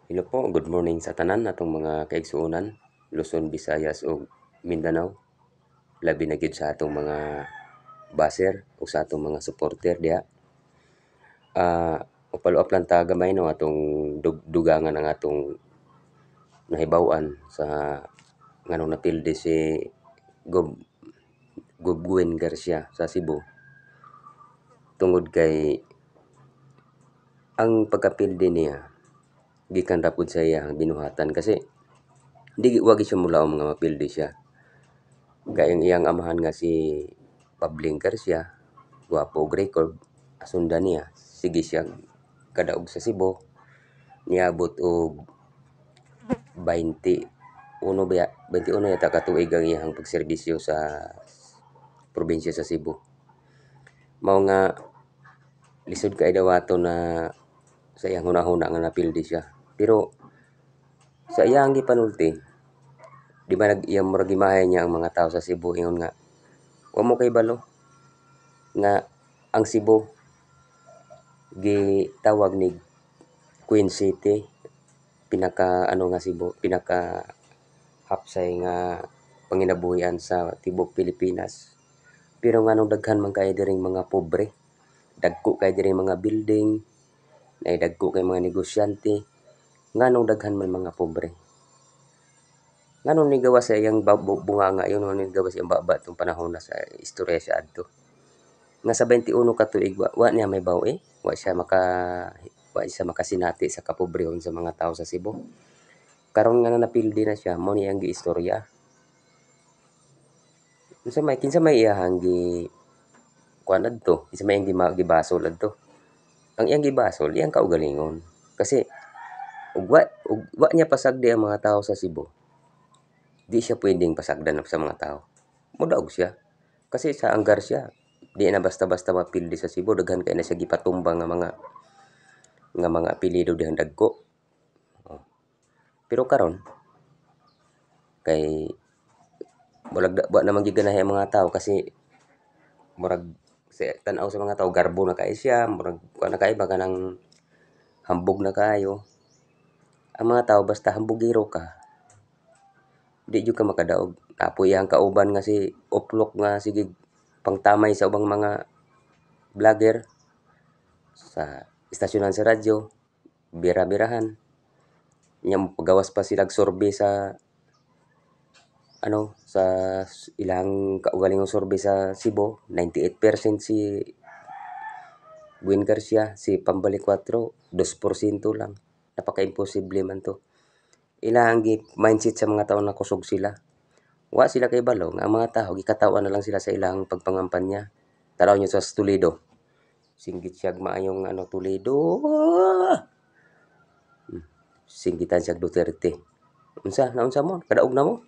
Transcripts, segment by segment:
Hello po, good morning sa tanan atong mga kaigsuonan, Luzon, Visayas ug Mindanao. Labi na gyud sa atong mga baser o sa atong mga supporter diha. Upalo-up lang ta gamay no atong dugangan ang atong nahibaw-an sa nganong napildi si Gob Gobguen Garcia sa Cebu. Tungod kay ang pagkapildi niya gikan ra pud sa iyang binuhatan kasi di wa gyud siya mulaom nga mapildi siya. Gayong iyang amahan nga si Pabling Garcia, gwapo og record, asundan niya. Sige siya kadaog sa Cebu, niabot og 21 yata ka tuig ang iyang pagserbisyo sa probinsya sa Cebu. Mao nga lisod kay dawaton na sa iyang hunahuna nga napildi siya. Pero sa iyang gipanulti, di ba iyang murag gimahay niya ang mga tao sa Cebu ingon nga wa mo kay balo nga ang Cebu gitawag ni Queen City, pinaka ano nga Cebu, pinaka hapsay nga panginabuhian sa tibok Pilipinas. Pero nganong daghan man kay diring mga pobre, dagko kay diring mga building, dagko kay mga negosyante, nganong daghan man mga pobre. Nganong ni gawa sa iyang bunganga yun, nganong ni gawa sa iyang baba itong panahon na sa istorya siya adto. Nga sa 21 ka tuig wa niya may bawi, wa siya makasinati sa kapobrehon sa mga tao sa Cebu. Karon nga napildi na siya, mao ni ang giistorya. Kinsa may iyahang kuan adto, kinsa may gibasol adto. Ang iyang gibasol, iyang kaugalingon. Kasi ug wa niya pasagdi ang mga tao sa Cebu. Di siya pwedeng pasagdan sa mga tao. Modaog siya. Kasi sa anggar siya, di na basta-basta mapildi sa Cebu, daghan kay na siya gipatumbang nga mga apelyido dihang dagko. Pero karon kay murag wa naman gyud ganahe ang mga tao kasi murag sa tan-aw sa mga tao garbo na kay siya, murag kuan na kay ba kanang hambog na kaayo. Ang mga tao basta hambugiro ka, di jud ka makadaog. Apo iyang kauban nga si Uplok nga sige pangtamay sa ubang mga vlogger sa istasyonan sa radyo, bira-birahan. Nya pagawas pa sila survey sa sa ilang kaugalingong survey sa Cebu, 98% si Gwen Garcia, si Pambalik 4, 2% lang. Napaka-imposible man to. Ilang mindset sa mga tao na kusog sila. Wa sila kay balo nga ang mga tao gikatawa na lang sila sa ilang pagpangampanya. Tanaw niyo sa Toledo. Singgit siya maayong Toledo. Singgitan siya Duterte. Naunsa mo? Kadaog na mo?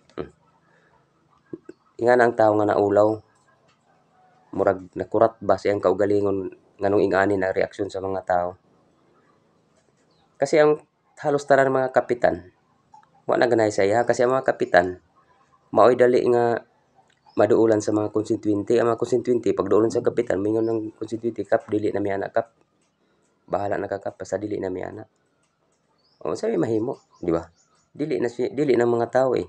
Ingan ang tao nga naulaw. Murag nakurat ba siyang kaugalingon nganong ingani na reaksyon sa mga tao. Kasi ang halos tanan mga kapitan, wa na ganahay sa iya kasi ang mga kapitan mao'y dali nga maduulan sa mga konstituente. Ang mga konstituente pag duulan sa kapitan, mingon ng konstituente, kap dili na mi ana kap. Bahala na ka kap basta dili na mi ana. O sabi mahimo, di ba? Dili na mga tao eh.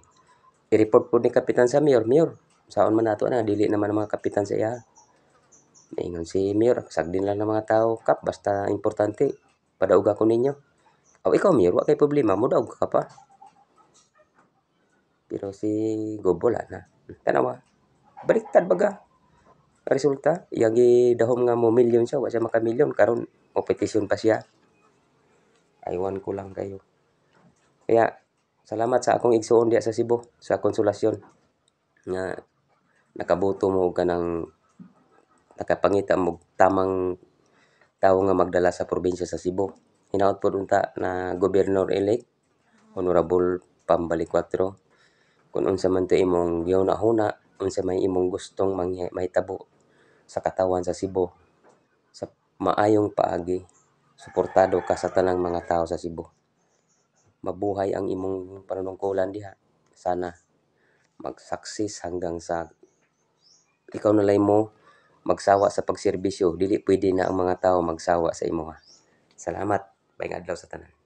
I-report po ni kapitan sa mayor, mayor. Saon man nato na dili naman ang mga kapitan sa iya. Ingon si mayor, sagdin lang ng mga tao, kap basta importante padaog ako ninyo. O ikaw mayor, wa kay problema, modaog ka pa. Pero si Gob wala na. Tanawa. Baliktad baga. Resulta, iyang gidahom nga mo milyon siya, wa siya makamilyon karon o petisyon pa siya. Aywan ko lang kayo. Kaya salamat sa akong igsuon diya sa Cebu, sa Konsolasyon nga nakaboto mo ka ng nakapangita mo tamang tao nga magdala sa probinsya sa Cebu. Hinaot po unta na Governor-elect, Honorable Pambalik 4. Kung unsa man to imong gihuna-huna, unsa may imong gustong mahitabo sa katawan sa Cebu, sa maayong paagi, suportado ka sa tanang mga tao sa Cebu. Mabuhay ang imong panunungkulan diha. Sana mag-success hanggang sa ikaw nalay mo magsawa sa pagserbisyo. Dili pwede na ang mga tao magsawa sa imo. Salamat. Maayong adlaw sa tanan.